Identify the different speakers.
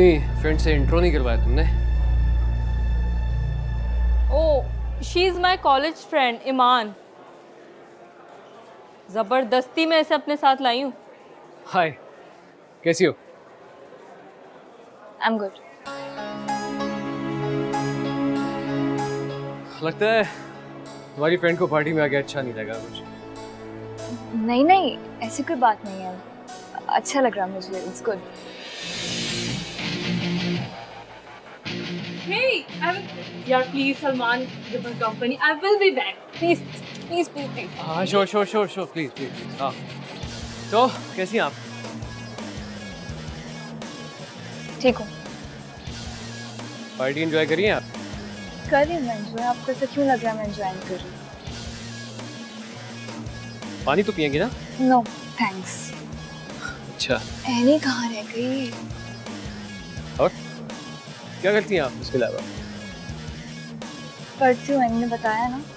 Speaker 1: अपनी फ्रेंड से इंट्रो नहीं करवाया तुमने?
Speaker 2: Oh she is my college friend Iman. जबरदस्ती मैं इसे अपने साथ लाई हूँ।
Speaker 1: हाय, कैसी हो?
Speaker 3: I am good.
Speaker 1: लगता है तुम्हारी फ्रेंड को पार्टी में आके अच्छा नहीं लगा कुछ।
Speaker 3: नहीं नहीं, ऐसी कोई बात नहीं है, अच्छा लग रहा मुझे, इट्स गुड।
Speaker 2: Hey, यार please Salman, give us company. I will be back. Please, please, please, please.
Speaker 1: हाँ श्योर प्लीज प्लीज। हाँ तो कैसी हैं आप?
Speaker 3: ठीक हूँ,
Speaker 1: पार्टी एंजॉय करिए आप?
Speaker 3: कर रही हूँ मैं एंजॉय। आपको ऐसा क्यों लग रहा है मैं एंजॉय नहीं कर रही?
Speaker 1: पानी तो पियेंगे ना?
Speaker 3: No thanks.
Speaker 1: अच्छा,
Speaker 3: एनी कहाँ रह गई?
Speaker 1: और क्या करती हैं आप इसके अलावा?
Speaker 3: पढ़ती हूँ, मैंने बताया ना।